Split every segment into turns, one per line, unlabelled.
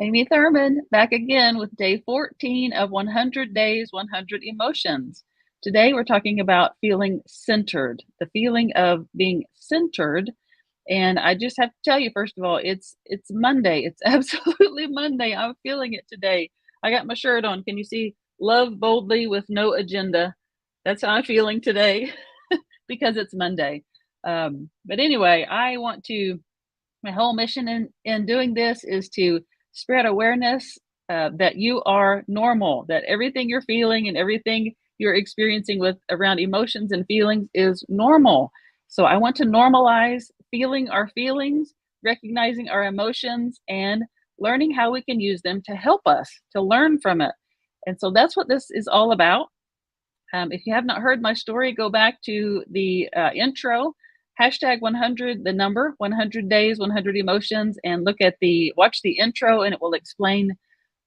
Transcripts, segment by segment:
Amy Thurman back again with day 14 of 100 Days, 100 Emotions. Today we're talking about feeling centered, the feeling of being centered. And I just have to tell you, first of all, it's Monday. It's absolutely Monday. I'm feeling it today. I got my shirt on. Can you see? Love boldly with no agenda. That's how I'm feeling today because it's Monday. But anyway, my whole mission in doing this is to spread awareness that you are normal, that everything you're feeling and everything you're experiencing with around emotions and feelings is normal. So I want to normalize feeling our feelings, recognizing our emotions, and learning how we can use them to help us to learn from it. And so that's what this is all about. If you have not heard my story, go back to the intro, hashtag 100, the number 100 days, 100 emotions, and watch the intro, and it will explain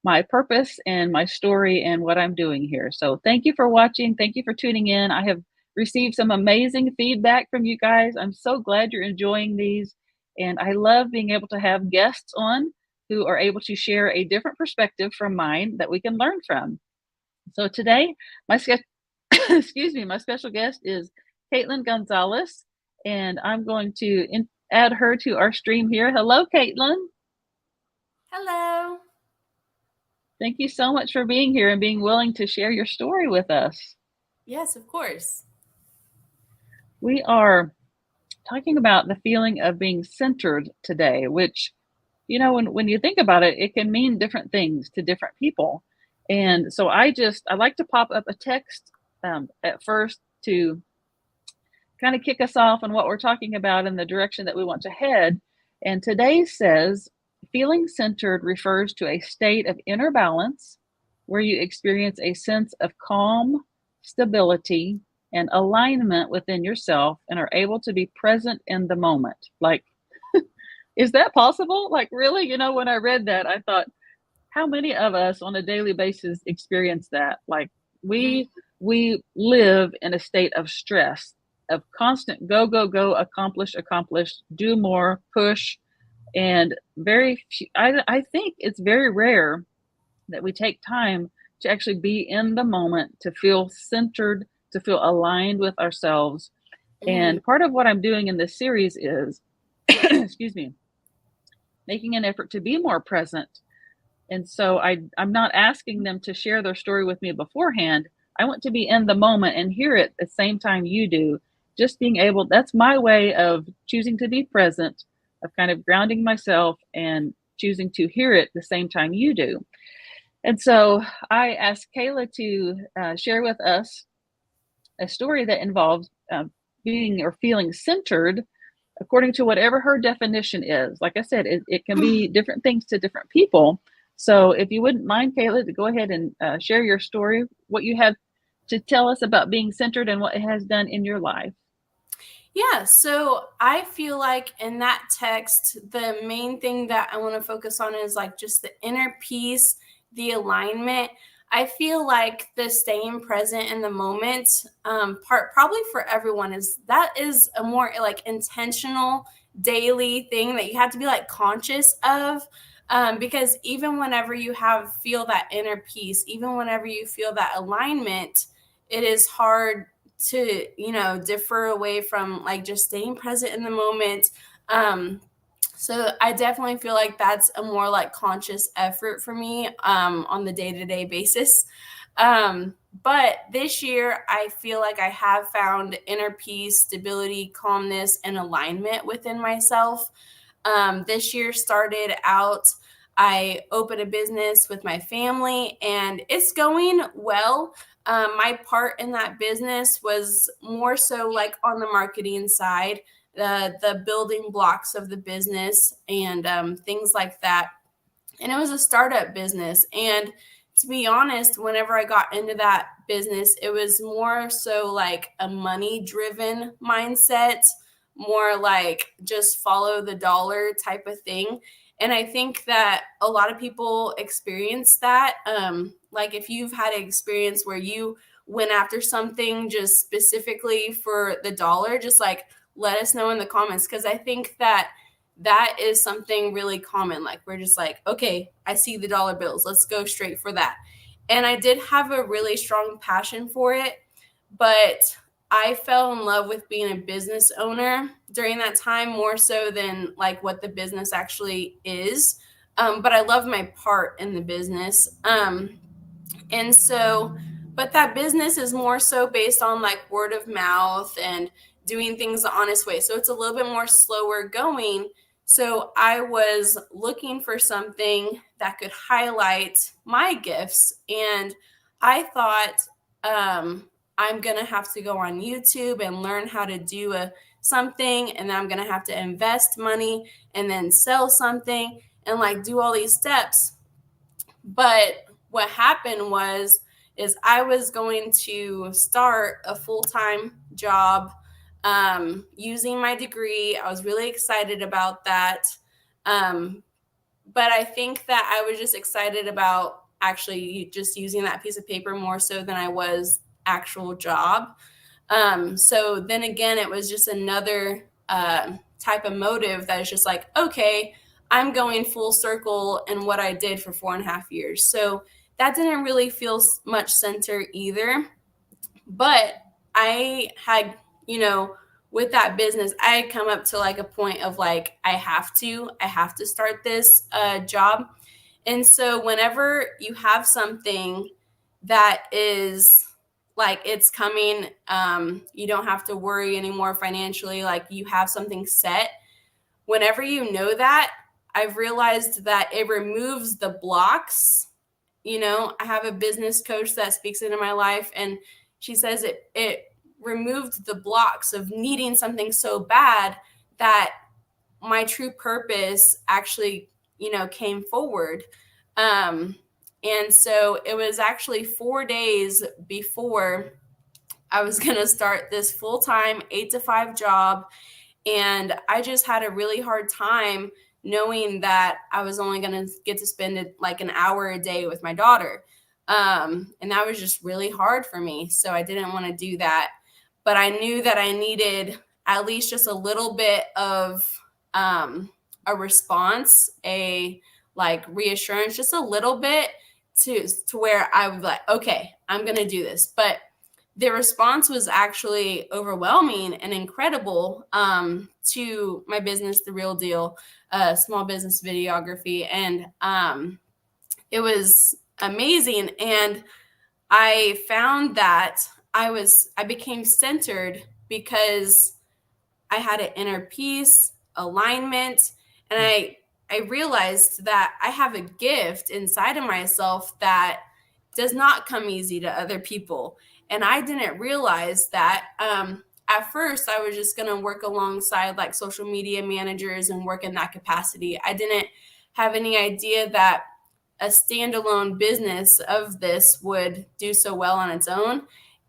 my purpose and my story and what I'm doing here. So thank you for watching. Thank you for tuning in. I have received some amazing feedback from you guys. I'm so glad you're enjoying these. And I love being able to have guests on who are able to share a different perspective from mine that we can learn from. So today, my excuse me, my special guest is Kaitlin Gonzales, and I'm going to add her to our stream here. Hello, Kaitlin.
Hello.
Thank you so much for being here and being willing to share your story with us.
Yes, of course.
We are talking about the feeling of being centered today, which, when you think about it, it can mean different things to different people. And so I like to pop up a text at first to kind of kick us off on what we're talking about in the direction that we want to head. And today says, feeling centered refers to a state of inner balance where you experience a sense of calm, stability, and alignment within yourself and are able to be present in the moment. Like, is that possible? Like, really? When I read that, I thought, how many of us on a daily basis experience that? Like, we we live in a state of stress, of constant go go go, accomplish, do more, push, and very few, I think it's very rare that we take time to actually be in the moment, to feel centered, to feel aligned with ourselves.
Mm-hmm.
And part of what I'm doing in this series is excuse me, making an effort to be more present. And so I'm not asking them to share their story with me beforehand. I want to be in the moment and hear it at the same time you do. Just being able, that's my way of choosing to be present, of kind of grounding myself and choosing to hear it the same time you do. And so I asked Kayla to share with us a story that involves being or feeling centered according to whatever her definition is. Like I said, it can be different things to different people. So if you wouldn't mind, Kayla, to go ahead and share your story, what you have to tell us about being centered and what it has done in your life.
Yeah, so I feel like in that text, the main thing that I want to focus on is like just the inner peace, the alignment. I feel like the staying present in the moment part probably for everyone is a more like intentional daily thing that you have to be like conscious of. Because even whenever you feel that inner peace, even whenever you feel that alignment, it is hard to differ away from like just staying present in the moment. So I definitely feel like that's a more like conscious effort for me on the day-to-day basis. But this year I feel like I have found inner peace, stability, calmness, and alignment within myself. This year started out, I opened a business with my family and it's going well. My part in that business was more so like on the marketing side, the building blocks of the business and things like that. And it was a startup business. And to be honest, whenever I got into that business, it was more so like a money driven mindset, more like just follow the dollar type of thing. And I think that a lot of people experience that. Like if you've had an experience where you went after something just specifically for the dollar, just like let us know in the comments. Because I think that that is something really common. Like, we're just like, okay, I see the dollar bills, let's go straight for that. And I did have a really strong passion for it, but I fell in love with being a business owner during that time more so than like what the business actually is. But I love my part in the business. And so, but that business is more so based on like word of mouth and doing things the honest way. So it's a little bit more slower going. So I was looking for something that could highlight my gifts. And I thought, I'm going to have to go on YouTube and learn how to do something. And then I'm going to have to invest money and then sell something and like do all these steps. But what happened is I was going to start a full-time job using my degree. I was really excited about that. Um, but I think that I was just excited about actually just using that piece of paper more so than I was actual job. So then again, it was just another type of motive that is just like, okay, I'm going full circle in what I did for 4.5 years. So that didn't really feel much center either. But I had, you know, with that business, I had come up to like a point of like, I have to start this job. And so whenever you have something that is like it's coming, you don't have to worry anymore financially, like you have something set. Whenever you know that, I've realized that it removes the blocks. I have a business coach that speaks into my life, and she says it removed the blocks of needing something so bad that my true purpose actually, came forward. Um, and so it was actually 4 days before I was going to start this full time 8 to 5 job. And I just had a really hard time knowing that I was only going to get to spend like an hour a day with my daughter. And that was just really hard for me. So I didn't want to do that. But I knew that I needed at least just a little bit of a response, a like reassurance, just a little bit to where I would be like, okay, I'm going to do this. But the response was actually overwhelming and incredible to my business, The Real Deal, small business videography. And it was amazing. And I found that I became centered because I had an inner peace, alignment, and I realized that I have a gift inside of myself that does not come easy to other people. And I didn't realize that. At first, I was just going to work alongside like social media managers and work in that capacity. I didn't have any idea that a standalone business of this would do so well on its own.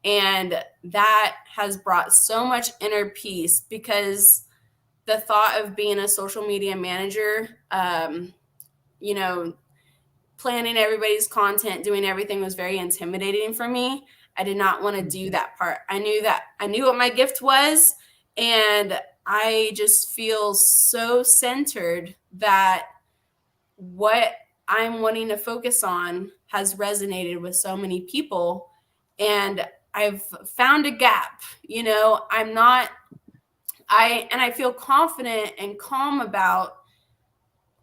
And that has brought so much inner peace because the thought of being a social media manager, you know, planning everybody's content, doing everything was very intimidating for me. I did not want to do that part. I knew what my gift was, and I just feel so centered that what I'm wanting to focus on has resonated with so many people. And I've found a gap. I feel confident and calm about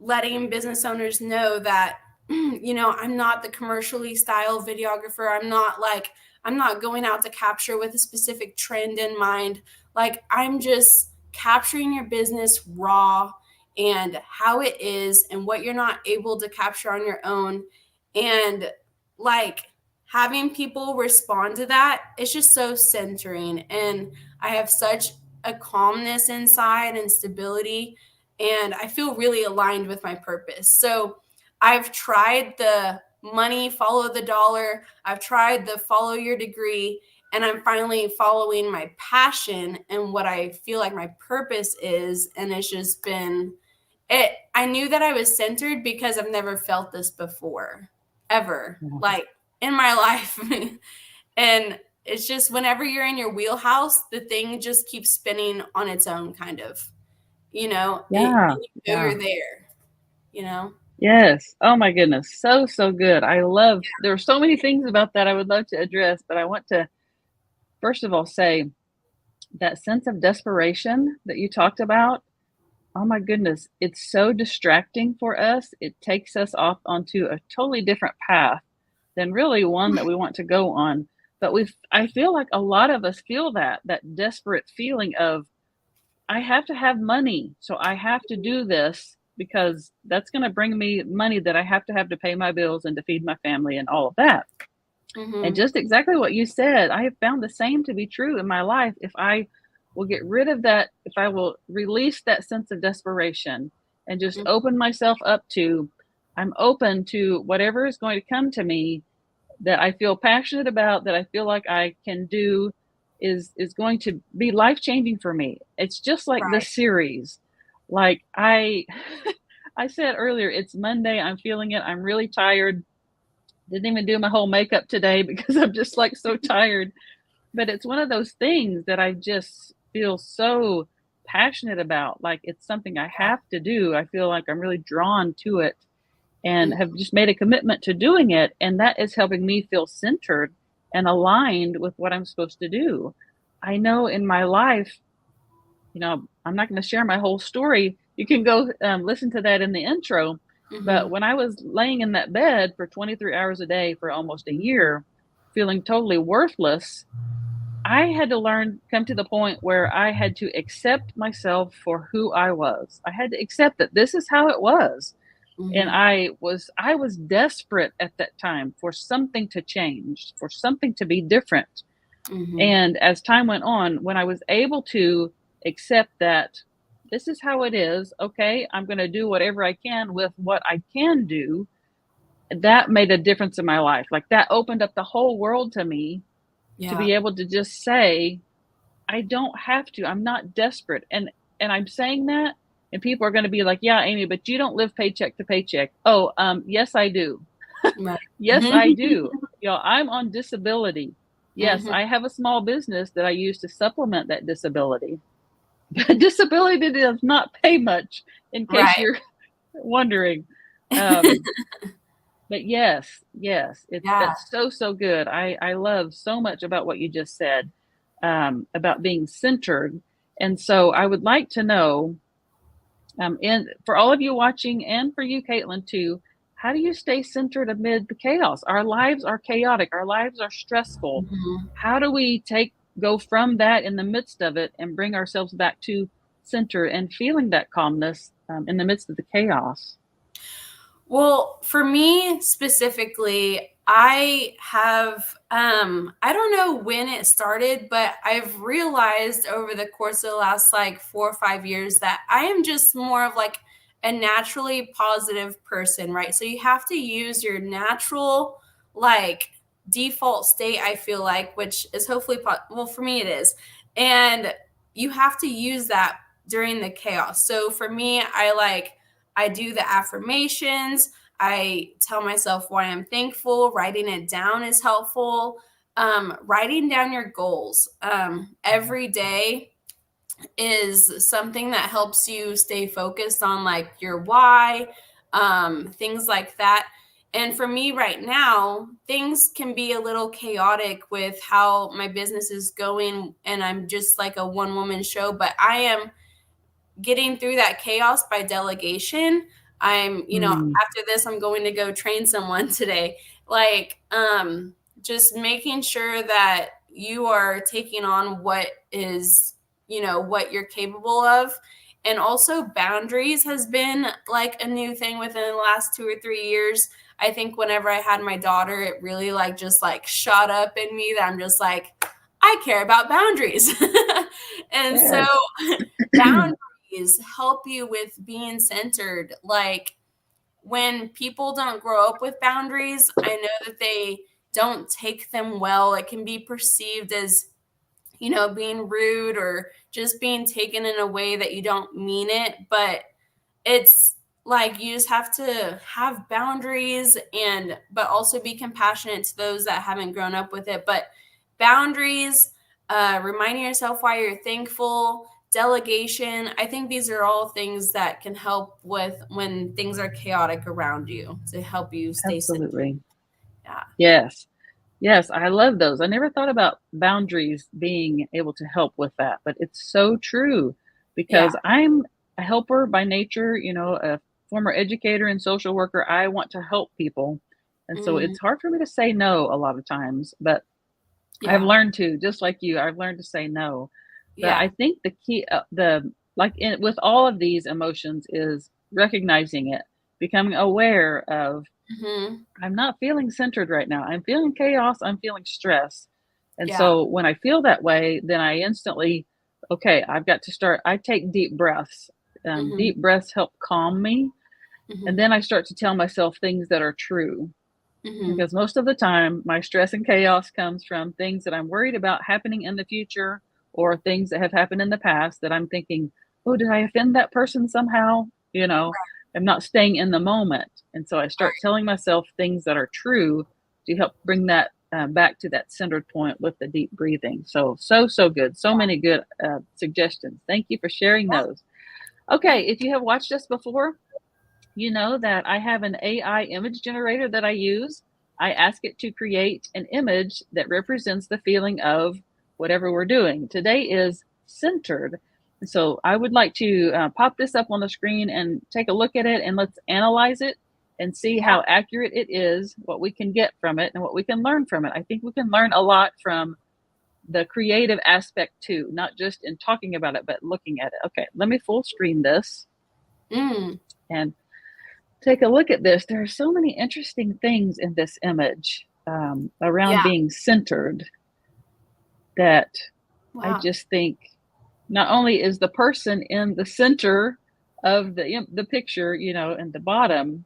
letting business owners know that, I'm not the commercially styled videographer. I'm not going out to capture with a specific trend in mind. Like, I'm just capturing your business raw and how it is and what you're not able to capture on your own. And like, having people respond to that, it's just so centering. And I have such a calmness inside and stability, and I feel really aligned with my purpose. So I've tried the money, follow the dollar. I've tried the follow your degree, and I'm finally following my passion and what I feel like my purpose is. And it's just been it. I knew that I was centered because I've never felt this before, ever, like in my life. And it's just whenever you're in your wheelhouse, the thing just keeps spinning on its own, kind of.
Yeah.
you know
Yeah.
you're there, you know?
Yes. Oh my goodness. So, so good. I love, there are so many things about that I would love to address, but I want to first of all say that sense of desperation that you talked about. Oh my goodness, it's so distracting for us. It takes us off onto a totally different path than really one that we want to go on. But I feel like a lot of us feel that desperate feeling of I have to have money, so I have to do this because that's going to bring me money that I have to pay my bills and to feed my family and all of that. And
Mhm.
just exactly what you said, I have found the same to be true in my life. If I will get rid of that, if I will release that sense of desperation and just
Mhm.
open myself up to, I'm open to whatever is going to come to me that I feel passionate about, that I feel like I can do is going to be life changing for me. It's just like
Right.
this series. Like I said earlier, it's Monday, I'm feeling it. I'm really tired. Didn't even do my whole makeup today because I'm just like so tired. But it's one of those things that I just feel so passionate about. Like it's something I have to do. I feel like I'm really drawn to it and
Mhm.
have just made a commitment to doing it. And that is helping me feel centered and aligned with what I'm supposed to do. I know in my life, I'm not going to share my whole story. You can go listen to that in the intro. But
Mhm.
when I was laying in that bed for 23 hours a day for almost a year, feeling totally worthless, I had to come to the point where I had to accept myself for who I was. I had to accept that this is how it was. And
Mhm.
I was desperate at that time for something to change, for something to be different.
Mhm.
And as time went on, when I was able to accept that this is how it is, okay, I'm going to do whatever I can with what I can do, that made a difference in my life. Like that opened up the whole world to me to
Yeah.
be able to just say, I don't have to. I'm not desperate. And I'm saying that and people are going to be like, "Yeah, Amy, but you don't live paycheck to paycheck." Oh, yes I do.
Right.
Yes, I do. I'm on disability. Yes,
Mhm.
I have a small business that I use to supplement that disability. Disability does not pay much, in case
Right.
you're wondering. Um, but yes, yes,
Yeah.
that's so so good. I love so much about what you just said about being centered, and so I would like to know, and for all of you watching, and for you, Kaitlin, too, how do you stay centered amid the chaos? Our lives are chaotic. Our lives are stressful.
Mhm.
How do we go from that in the midst of it and bring ourselves back to center and feeling that calmness in the midst of the chaos?
Well, for me specifically, I don't know when it started, but I've realized over the course of the last like 4 or 5 years that I am just more of like a naturally positive person, right? So you have to use your natural like default state, I feel like, which is hopefully well, for me it is. And you have to use that during the chaos. So for me, I do the affirmations. I tell myself why I'm thankful. Writing it down is helpful. Writing down your goals every day is something that helps you stay focused on like your why, things like that. And for me right now, things can be a little chaotic with how my business is going, and I'm just like a one woman show, but I am getting through that chaos by delegation.
Mm,
After this, I'm going to go train someone today. Like, just making sure that you are taking on what is, what you're capable of. And also, boundaries has been like a new thing within the last 2 or 3 years. I think whenever I had my daughter, it really like just like shot up in me that I'm just like, I care about boundaries. And so,
yes.
boundaries help you with being centered. Like when people don't grow up with boundaries, I know that they don't take them well. It can be perceived as, being rude or just being taken in a way that you don't mean it. But it's like you just have to have boundaries, and but also be compassionate to those that haven't grown up with it. But boundaries, reminding yourself why you're thankful, delegation. I think these are all things that can help with when things are chaotic around you to help you stay centered.
Absolutely.
Yeah.
Yes. Yes, I love those. I never thought about boundaries being able to help with that, but it's so true
Yeah.
because I'm a helper by nature, a former educator and social worker. I want to help people. And so
Mm,
it's hard for me to say no a lot of times, but I've
yeah.
learned to, just like you, I've learned to say no. But
Yeah.
I think the key, with all of these emotions is recognizing it, becoming aware of
Hmm.
I'm not feeling centered right now. I'm feeling chaos. I'm feeling stress. And
Yeah.
so when I feel that way, then I instantly, okay, I've got to start. I take deep breaths.
Hmm.
Deep breaths help calm me. And
Hmm.
then I start to tell myself things that are true.
Hmm.
Because most of the time, my stress and chaos comes from things that I'm worried about happening in the future or things that have happened in the past that I'm thinking, oh, did I offend that person somehow? I'm not staying in the moment. And so I start telling myself things that are true to help bring that back to that centered point with the deep breathing. So good. So many good suggestions. Thank you for sharing those.
Yeah.
Okay, if you have watched us before, you know that I have an AI image generator that I use. I ask it to create an image that represents the feeling of whatever we're doing. Today is centered. So I would like to pop this up on the screen and take a look at it and let's analyze it and see
Yeah.
how accurate it is, what we can get from it, and what we can learn from it. I think we can learn a lot from the creative aspect too, not just in talking about it, but looking at it. Okay, let me full screen this
Mm.
and take a look at this. There are so many interesting things in this image around
Yeah.
being centered that I
Wow.
just think not only is the person in the center of the picture, in the bottom,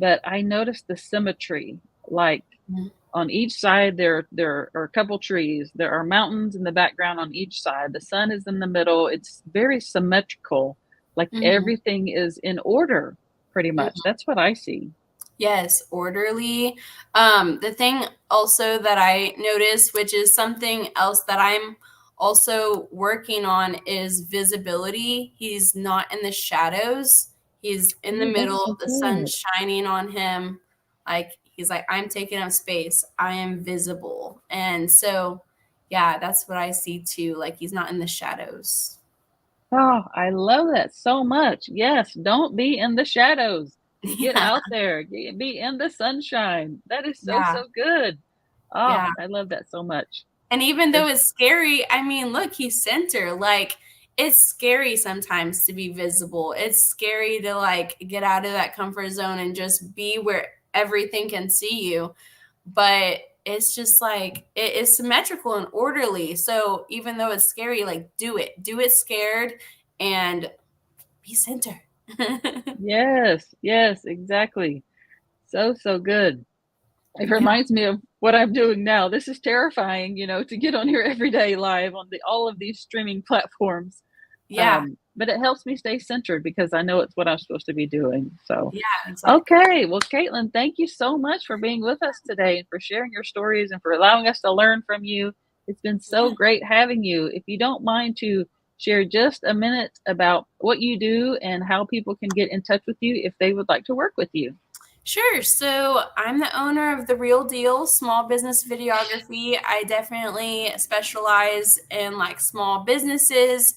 but I noticed the symmetry. Like
Mm-hmm.
on each side, there are a couple trees. There are mountains in the background on each side. The sun is in the middle. It's very symmetrical. Like
Mm-hmm.
everything is in order, pretty much. That's what I see.
Yes, orderly. The thing also that I noticed, which is something else that I'm also working on, is visibility. He's not in the shadows. He's in the
Oh, that's
middle,
so
the sun
good.
shining on him. Like he's like, I'm taking up space. I am visible. And so, yeah, that's what I see too. Like he's not in the shadows.
Oh, I love that so much. Yes, don't be in the shadows. Get
Yeah.
out there. Be in the sunshine. That is so,
Yeah.
so good. Oh,
Yeah.
I love that so much.
And even though
There's
it's scary, I mean, look, he's center. Like, it's scary sometimes to be visible. It's scary to like get out of that comfort zone and just be where everything can see you. But it's just like it is symmetrical and orderly. So even though it's scary, like do it scared and be center.
yes, yes, exactly. So, so good. It
Yeah.
reminds me of what I'm doing now. This is terrifying, to get on here every day live on all of these streaming platforms.
Yeah.
But it helps me stay centered because I know it's what I'm supposed to be doing. So,
Yeah, exactly.
okay. Well, Kaitlin, thank you so much for being with us today and for sharing your stories and for allowing us to learn from you. It's been so
Yeah.
great having you. If you don't mind to share just a minute about what you do and how people can get in touch with you if they would like to work with you.
Sure. So I'm the owner of The Real Deal Small Business Videography. I definitely specialize in like small businesses,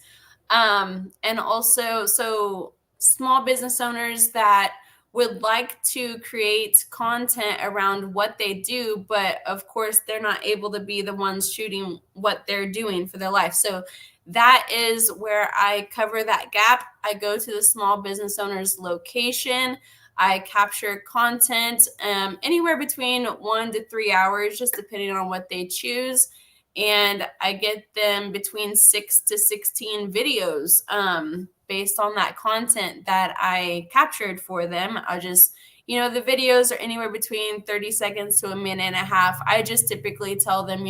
and also so small business owners that would like to create content around what they do, but of course they're not able to be the ones shooting what they're doing for their life. So that is where I cover that gap. I go to the small business owner's location. I capture content anywhere between 1 to 3 hours, just depending on what they choose. And I get them between 6 to 16 videos based on that content that I captured for them. I just, the videos are anywhere between 30 seconds to a minute and a half. I just typically tell them,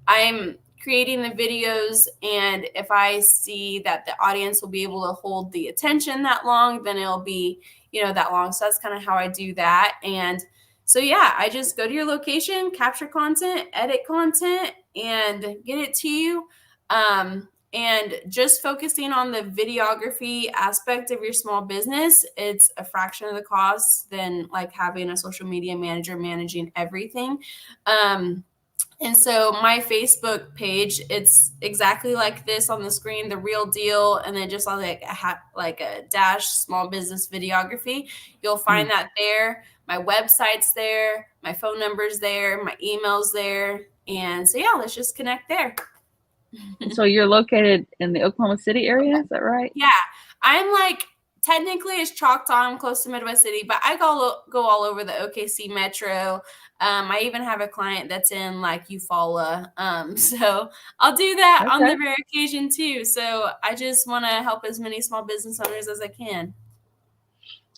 I'm creating the videos, and if I see that the audience will be able to hold the attention that long, then it'll be that long. So that's kind of how I do that. And so, yeah, I just go to your location, capture content, edit content, and get it to you. And just focusing on the videography aspect of your small business, it's a fraction of the cost than like having a social media manager managing everything. And so my Facebook page, it's exactly like this on the screen, the real deal, and then just like a dash small business videography. You'll
Hmm.
find that there. My website's there, my phone number's there, my email's there, and so yeah, let's just connect there.
And so you're located in the Oklahoma City area, is that right?
Yeah, I'm like technically it's chalked on close to Midwest City, but I go all over the OKC metro. I even have a client that's in like Eufaula, so I'll do that on
Okay.
the rare occasion too. So I just want to help as many small business owners as I can.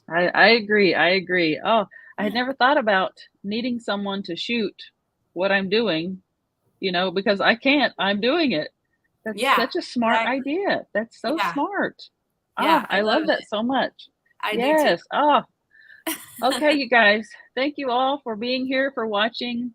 I agree. I agree. Oh, I had
Yeah,
never thought about needing someone to shoot what I'm doing, because I can't. I'm doing it. That's
yeah,
such a smart
exactly.
idea. That's so
Yeah,
smart.
yeah,
Ah,
I
I
love
love that
it.
so much.
I do too.
Yes. Oh, okay, you guys. Thank you all for being here, for watching,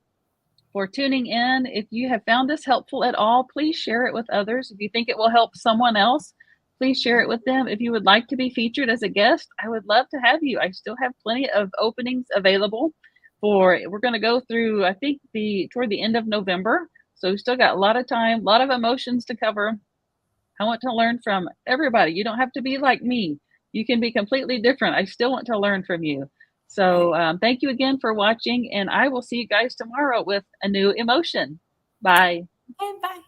for tuning in. If you have found this helpful at all, please share it with others. If you think it will help someone else, please share it with them. If you would like to be featured as a guest, I would love to have you. I still have plenty of openings available we're going to go through, I think, toward the end of November. So we still got a lot of time, a lot of emotions to cover. I want to learn from everybody. You don't have to be like me. You can be completely different. I still want to learn from you. So
Right.
thank you again for watching, and I will see you guys tomorrow with a new emotion. Bye.
Okay, bye.